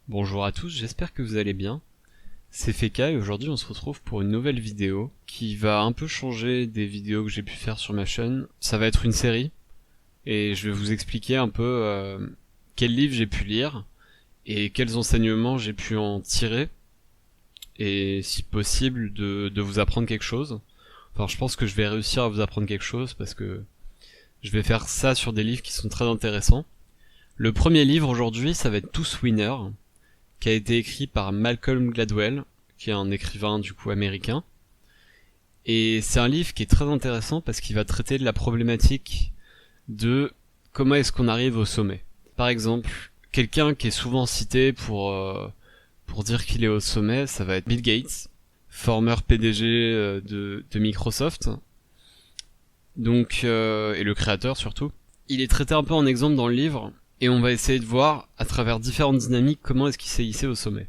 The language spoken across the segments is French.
Bonjour à tous, j'espère que vous allez bien. C'est Feka et aujourd'hui on se retrouve pour une nouvelle vidéo qui va un peu changer des vidéos que j'ai pu faire sur ma chaîne. Ça va être une série et je vais vous expliquer un peu quels livres j'ai pu lire et quels enseignements j'ai pu en tirer et si possible de vous apprendre quelque chose. Enfin je pense que je vais réussir à vous apprendre quelque chose parce que je vais faire ça sur des livres qui sont très intéressants. Le premier livre aujourd'hui ça va être Tous Winners, qui a été écrit par Malcolm Gladwell, qui est un écrivain du coup américain. Et c'est un livre qui est très intéressant parce qu'il va traiter de la problématique de comment est-ce qu'on arrive au sommet. Par exemple, quelqu'un qui est souvent cité pour dire qu'il est au sommet, ça va être Bill Gates, former PDG de Microsoft, donc et le créateur surtout. Il est traité un peu en exemple dans le livre, et on va essayer de voir, à travers différentes dynamiques, comment est-ce qu'il s'est hissé au sommet.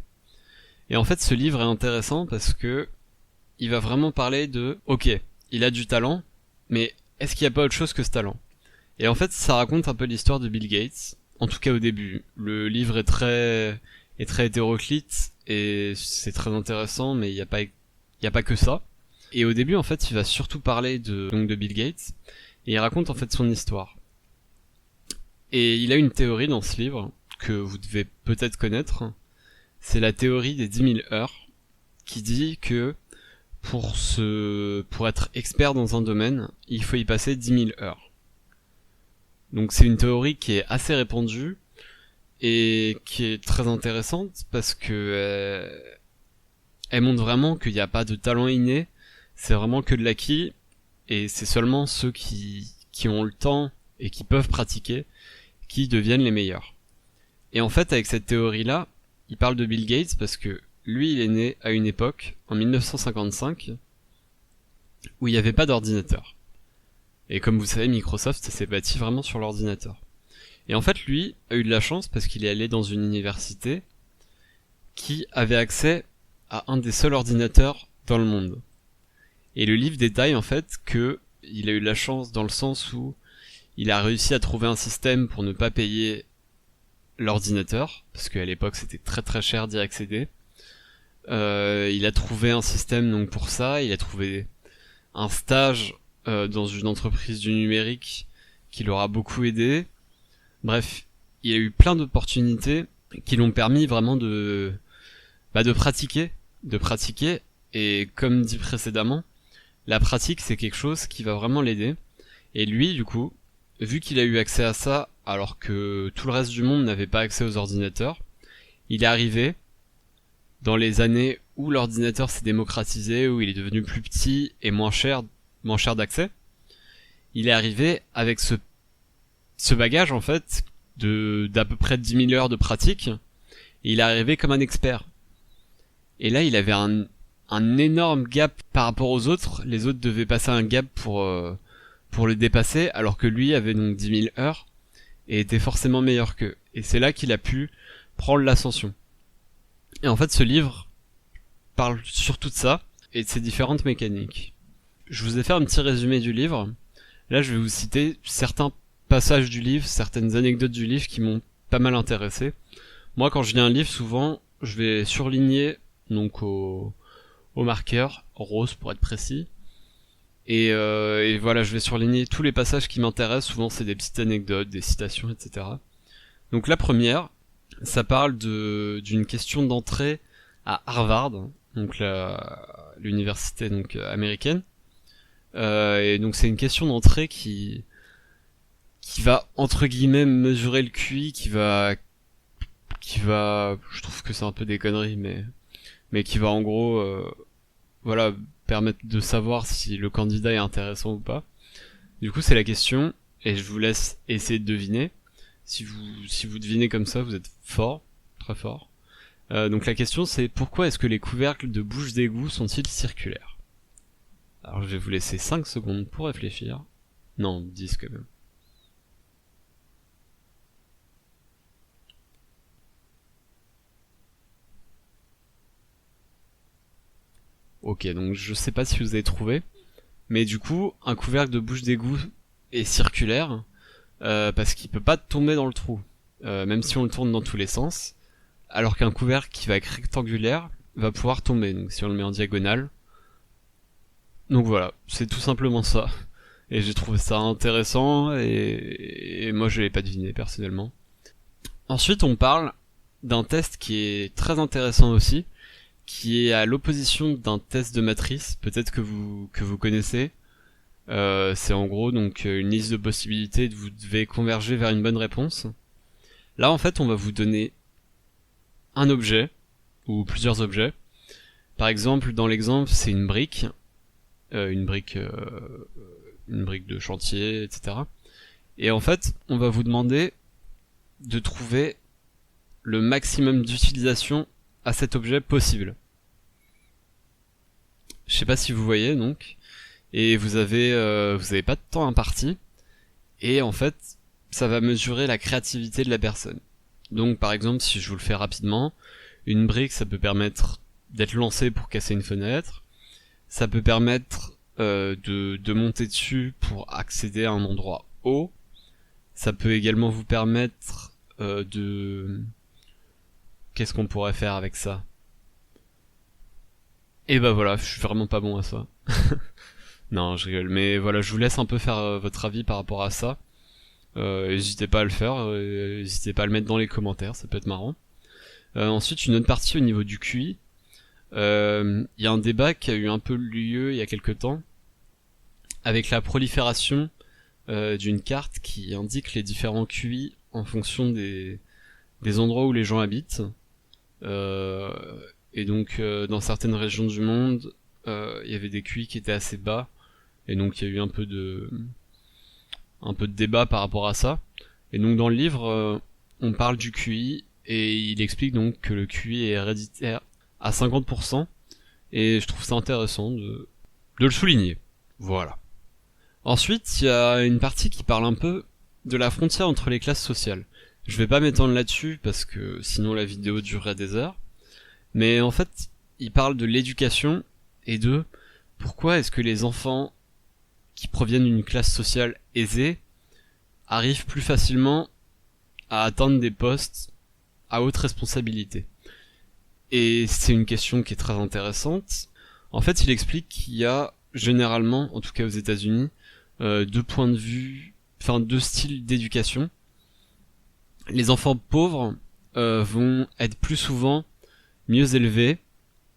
Et en fait, ce livre est intéressant parce que il va vraiment parler de, ok, il a du talent, mais est-ce qu'il n'y a pas autre chose que ce talent? Et en fait, ça raconte un peu l'histoire de Bill Gates, en tout cas au début. Le livre est très hétéroclite, et c'est très intéressant, mais il n'y a pas que ça. Et au début, en fait, il va surtout parler donc de Bill Gates, et il raconte en fait son histoire. Et il a une théorie dans ce livre, que vous devez peut-être connaître, c'est la théorie des 10 000 heures, qui dit que pour être expert dans un domaine, il faut y passer 10 000 heures. Donc c'est une théorie qui est assez répandue, et qui est très intéressante, parce que elle montre vraiment qu'il n'y a pas de talent inné, c'est vraiment que de l'acquis, et c'est seulement ceux qui ont le temps et qui peuvent pratiquer qui deviennent les meilleurs. Et en fait, avec cette théorie-là, il parle de Bill Gates parce que lui, il est né à une époque, en 1955, où il n'y avait pas d'ordinateur. Et comme vous savez, Microsoft s'est bâti vraiment sur l'ordinateur. Et en fait, lui a eu de la chance parce qu'il est allé dans une université qui avait accès à un des seuls ordinateurs dans le monde. Et le livre détaille en fait que il a eu de la chance dans le sens où il a réussi à trouver un système pour ne pas payer l'ordinateur, parce qu'à l'époque c'était très très cher d'y accéder. Il a trouvé un système donc pour ça, il a trouvé un stage dans une entreprise du numérique qui l'aura beaucoup aidé. Bref, il y a eu plein d'opportunités qui l'ont permis vraiment de pratiquer, et comme dit précédemment, la pratique c'est quelque chose qui va vraiment l'aider. Et lui, du coup, vu qu'il a eu accès à ça alors que tout le reste du monde n'avait pas accès aux ordinateurs, il est arrivé dans les années où l'ordinateur s'est démocratisé, où il est devenu plus petit et moins cher d'accès. Il est arrivé avec ce bagage en fait d'à peu près 10 000 heures de pratique, et il est arrivé comme un expert. Et là, il avait un énorme gap par rapport aux autres. Les autres devaient passer un gap pour le dépasser, alors que lui avait donc 10 000 heures et était forcément meilleur qu'eux. Et c'est là qu'il a pu prendre l'ascension. Et en fait, ce livre parle surtout de ça et de ces différentes mécaniques. Je vous ai fait un petit résumé du livre. Là, je vais vous citer certains passages du livre, certaines anecdotes du livre qui m'ont pas mal intéressé. Moi, quand je lis un livre, souvent, je vais surligner donc au marqueur rose pour être précis. Et voilà, je vais surligner tous les passages qui m'intéressent. Souvent, c'est des petites anecdotes, des citations, etc. Donc la première, ça parle d'une question d'entrée à Harvard, donc l'université donc américaine. Et donc c'est une question d'entrée qui va entre guillemets mesurer le QI, qui va, je trouve que c'est un peu des conneries, mais qui va en gros, voilà, permettre de savoir si le candidat est intéressant ou pas. Du coup, c'est la question, et je vous laisse essayer de deviner. Si vous devinez comme ça, vous êtes fort, très fort. Donc la question c'est pourquoi est-ce que les couvercles de bouches d'égout sont-ils circulaires? Alors je vais vous laisser 5 secondes pour réfléchir. Non, 10 quand même. Ok, donc je sais pas si vous avez trouvé, mais du coup, un couvercle de bouche d'égout est circulaire, parce qu'il peut pas tomber dans le trou. Même si on le tourne dans tous les sens, alors qu'un couvercle qui va être rectangulaire va pouvoir tomber, donc si on le met en diagonale. Donc voilà, c'est tout simplement ça. Et j'ai trouvé ça intéressant, et moi je l'ai pas deviné personnellement. Ensuite on parle d'un test qui est très intéressant aussi, qui est à l'opposition d'un test de matrice, peut-être que vous connaissez. C'est en gros donc une liste de possibilités, vous devez converger vers une bonne réponse. Là en fait on va vous donner un objet, ou plusieurs objets. Par exemple dans l'exemple c'est une brique, une brique de chantier, etc. Et en fait on va vous demander de trouver le maximum d'utilisation à cet objet possible. Je sais pas si vous voyez donc, et vous avez pas de temps imparti, et en fait ça va mesurer la créativité de la personne. Donc par exemple si je vous le fais rapidement, une brique ça peut permettre d'être lancé pour casser une fenêtre, ça peut permettre de monter dessus pour accéder à un endroit haut, ça peut également vous permettre de... Qu'est-ce qu'on pourrait faire avec ça? Et bah voilà, je suis vraiment pas bon à ça. Non, je rigole, mais voilà, je vous laisse un peu faire votre avis par rapport à ça. N'hésitez pas à le faire, n'hésitez pas à le mettre dans les commentaires, ça peut être marrant. Ensuite, une autre partie au niveau du QI. Il y a un débat qui a eu un peu lieu il y a quelques temps, avec la prolifération d'une carte qui indique les différents QI en fonction des endroits où les gens habitent. Et donc dans certaines régions du monde, il y avait des QI qui étaient assez bas, et donc il y a eu un peu de débat par rapport à ça. Et donc dans le livre, on parle du QI, et il explique donc que le QI est héréditaire à 50%, et je trouve ça intéressant de le souligner. Voilà. Ensuite, il y a une partie qui parle un peu de la frontière entre les classes sociales. Je vais pas m'étendre là-dessus parce que sinon la vidéo durerait des heures. Mais en fait, il parle de l'éducation et de pourquoi est-ce que les enfants qui proviennent d'une classe sociale aisée arrivent plus facilement à atteindre des postes à haute responsabilité. Et c'est une question qui est très intéressante. En fait, il explique qu'il y a généralement, en tout cas aux États-Unis, deux points de vue, enfin deux styles d'éducation. Les enfants pauvres vont être plus souvent mieux élevés,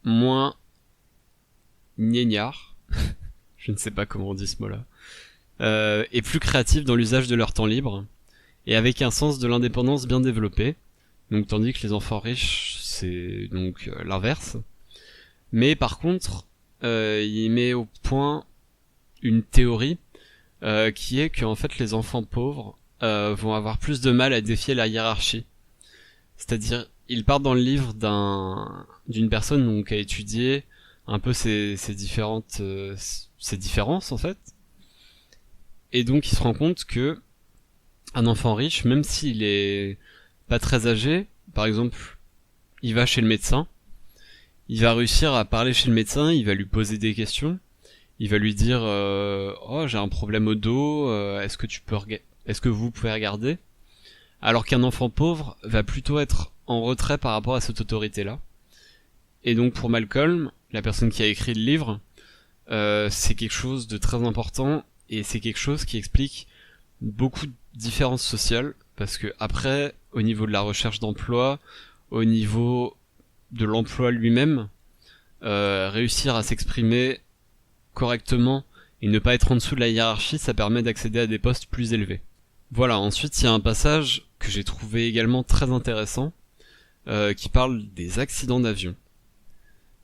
moins gnaignards, je ne sais pas comment on dit ce mot-là, et plus créatifs dans l'usage de leur temps libre, et avec un sens de l'indépendance bien développé. Donc tandis que les enfants riches, c'est donc l'inverse. Mais par contre, il met au point une théorie qui est qu'en fait les enfants pauvres vont avoir plus de mal à défier la hiérarchie. C'est-à-dire, il part dans le livre d'une personne donc, qui a étudié un peu ces différences en fait. Et donc il se rend compte que un enfant riche, même s'il est pas très âgé, par exemple, il va chez le médecin, il va réussir à parler chez le médecin, il va lui poser des questions, il va lui dire oh j'ai un problème au dos, est-ce que vous pouvez regarder? Alors qu'un enfant pauvre va plutôt être en retrait par rapport à cette autorité-là. Et donc pour Malcolm, la personne qui a écrit le livre, c'est quelque chose de très important, et c'est quelque chose qui explique beaucoup de différences sociales, parce que après, au niveau de la recherche d'emploi, au niveau de l'emploi lui-même, réussir à s'exprimer correctement et ne pas être en dessous de la hiérarchie, ça permet d'accéder à des postes plus élevés. Voilà, ensuite il y a un passage que j'ai trouvé également très intéressant, qui parle des accidents d'avion.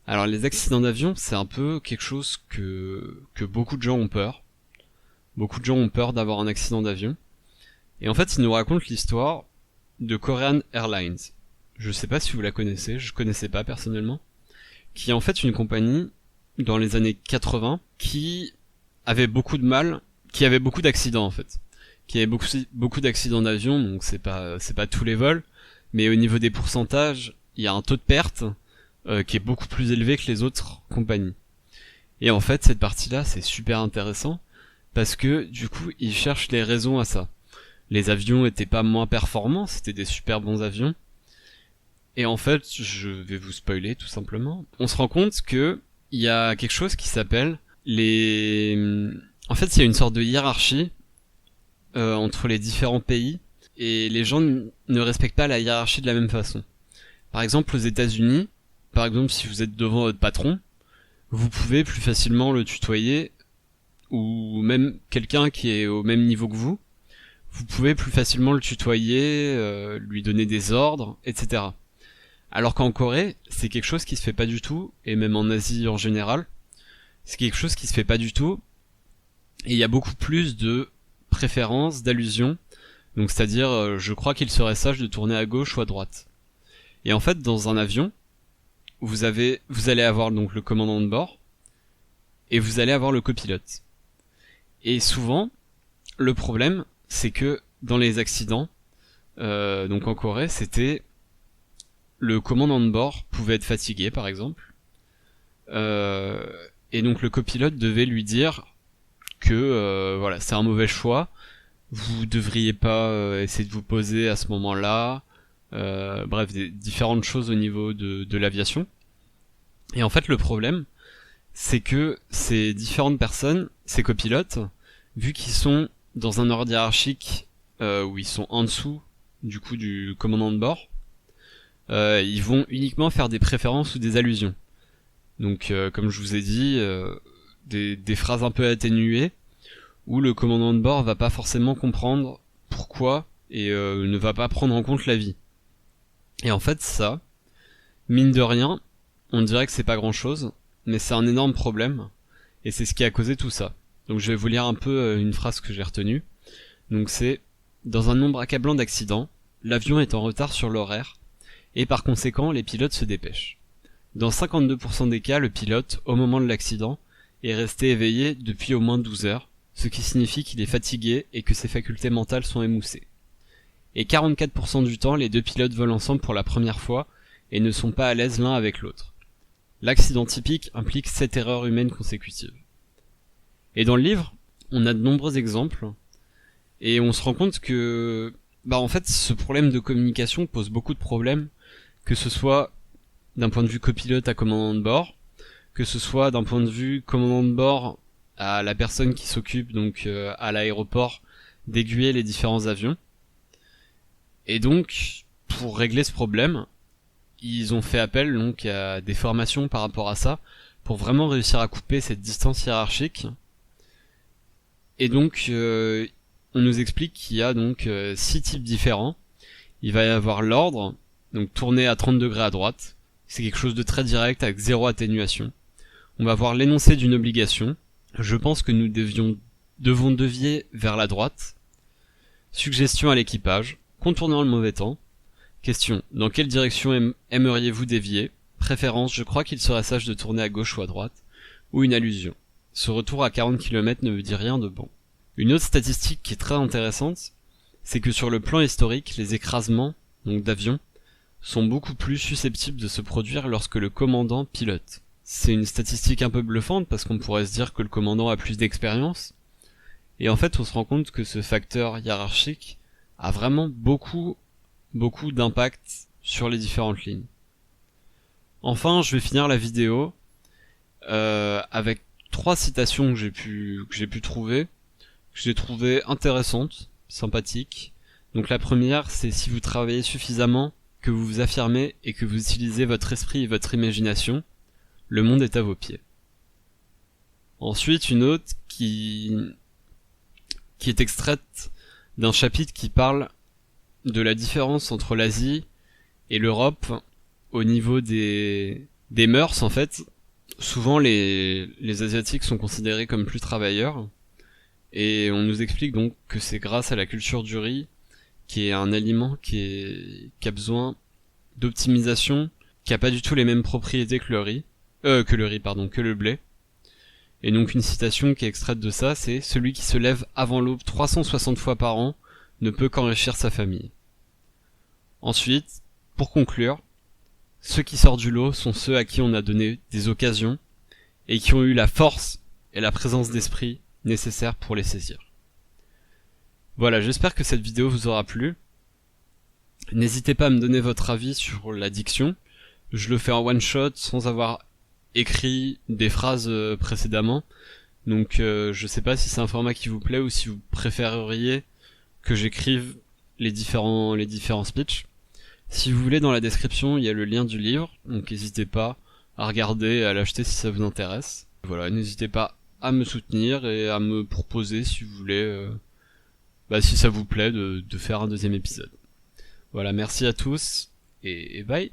Alors les accidents d'avion, c'est un peu quelque chose que beaucoup de gens ont peur. Beaucoup de gens ont peur d'avoir un accident d'avion. Et en fait, il nous raconte l'histoire de Korean Airlines. Je sais pas si vous la connaissez, je connaissais pas personnellement. Qui est en fait une compagnie dans les années 80 qui avait beaucoup de mal, qui avait beaucoup d'accidents en fait. Qui avait beaucoup d'accidents d'avion, donc c'est pas tous les vols, mais au niveau des pourcentages, il y a un taux de perte qui est beaucoup plus élevé que les autres compagnies. Et en fait, cette partie-là, c'est super intéressant, parce que du coup, ils cherchent les raisons à ça. Les avions étaient pas moins performants, c'était des super bons avions, Et en fait, je vais vous spoiler tout simplement. On se rend compte que il y a quelque chose qui s'appelle les... En fait, il y a une sorte de hiérarchie entre les différents pays, et les gens ne respectent pas la hiérarchie de la même façon. Par exemple, aux États-Unis, par exemple, si vous êtes devant votre patron, vous pouvez plus facilement le tutoyer, ou même quelqu'un qui est au même niveau que vous pouvez plus facilement le tutoyer, lui donner des ordres, etc. Alors qu'en Corée, c'est quelque chose qui se fait pas du tout, et même en Asie en général, c'est quelque chose qui se fait pas du tout, et il y a beaucoup plus de préférences, d'allusions, donc c'est-à-dire, je crois qu'il serait sage de tourner à gauche ou à droite. Et en fait, dans un avion, vous allez avoir donc le commandant de bord, et vous allez avoir le copilote. Et souvent, le problème, c'est que dans les accidents, donc en Corée, c'était le commandant de bord pouvait être fatigué, par exemple, et donc le copilote devait lui dire que voilà, c'est un mauvais choix, vous devriez pas essayer de vous poser à ce moment-là, bref, des différentes choses au niveau de l'aviation. Et en fait, le problème, c'est que ces différentes personnes, ces copilotes, vu qu'ils sont dans un ordre hiérarchique où ils sont en dessous du coup du commandant de bord, ils vont uniquement faire des préférences ou des allusions. Donc comme je vous ai dit, des phrases un peu atténuées où le commandant de bord va pas forcément comprendre pourquoi et ne va pas prendre en compte l'avis. Et en fait ça, mine de rien, on dirait que c'est pas grand chose, mais c'est un énorme problème, et c'est ce qui a causé tout ça. Donc je vais vous lire un peu une phrase que j'ai retenue. Donc c'est: dans un nombre accablant d'accidents, l'avion est en retard sur l'horaire, et par conséquent les pilotes se dépêchent. Dans 52% des cas, le pilote, au moment de l'accident, est resté éveillé depuis au moins 12 heures, ce qui signifie qu'il est fatigué et que ses facultés mentales sont émoussées. Et 44% du temps, les deux pilotes volent ensemble pour la première fois et ne sont pas à l'aise l'un avec l'autre. L'accident typique implique 7 erreurs humaines consécutives. Et dans le livre, on a de nombreux exemples, et on se rend compte que, en fait, ce problème de communication pose beaucoup de problèmes, que ce soit d'un point de vue copilote à commandant de bord, que ce soit d'un point de vue commandant de bord à la personne qui s'occupe donc à l'aéroport d'aiguiller les différents avions. Et donc, pour régler ce problème, ils ont fait appel donc à des formations par rapport à ça, pour vraiment réussir à couper cette distance hiérarchique. Et donc, on nous explique qu'il y a donc 6 types différents. Il va y avoir l'ordre, donc tourner à 30 degrés à droite. C'est quelque chose de très direct avec zéro atténuation. On va voir l'énoncé d'une obligation. Je pense que nous devons dévier vers la droite. Suggestion à l'équipage. Contournant le mauvais temps. Question: dans quelle direction aimeriez-vous dévier? Préférence: je crois qu'il serait sage de tourner à gauche ou à droite. Ou une allusion: ce retour à 40 km ne veut dire rien de bon. Une autre statistique qui est très intéressante, c'est que sur le plan historique, les écrasements, donc d'avions, sont beaucoup plus susceptibles de se produire lorsque le commandant pilote. C'est une statistique un peu bluffante parce qu'on pourrait se dire que le commandant a plus d'expérience, et en fait on se rend compte que ce facteur hiérarchique a vraiment beaucoup d'impact sur les différentes lignes. Enfin, je vais finir la vidéo avec 3 citations que j'ai pu trouver, que j'ai trouvées intéressantes, sympathiques. Donc la première, c'est: si vous travaillez suffisamment, que vous vous affirmez et que vous utilisez votre esprit et votre imagination, le monde est à vos pieds. Ensuite, une autre qui est extraite d'un chapitre qui parle de la différence entre l'Asie et l'Europe au niveau des mœurs. En fait, souvent les Asiatiques sont considérés comme plus travailleurs, et on nous explique donc que c'est grâce à la culture du riz, qui est un aliment qui a besoin d'optimisation, qui a pas du tout les mêmes propriétés que le blé. Et donc une citation qui est extraite de ça, c'est: celui qui se lève avant l'aube 360 fois par an ne peut qu'enrichir sa famille. Ensuite, pour conclure, ceux qui sortent du lot sont ceux à qui on a donné des occasions et qui ont eu la force et la présence d'esprit nécessaires pour les saisir. Voilà, j'espère que cette vidéo vous aura plu. N'hésitez pas à me donner votre avis sur la diction. Je le fais en one shot sans avoir écrit des phrases précédemment. Donc je sais pas si c'est un format qui vous plaît ou si vous préféreriez que j'écrive les différents speeches. Si vous voulez, dans la description, il y a le lien du livre, donc n'hésitez pas à regarder et à l'acheter si ça vous intéresse. Voilà, n'hésitez pas à me soutenir et à me proposer si vous voulez, si ça vous plaît, de faire un deuxième épisode. Voilà, merci à tous et bye.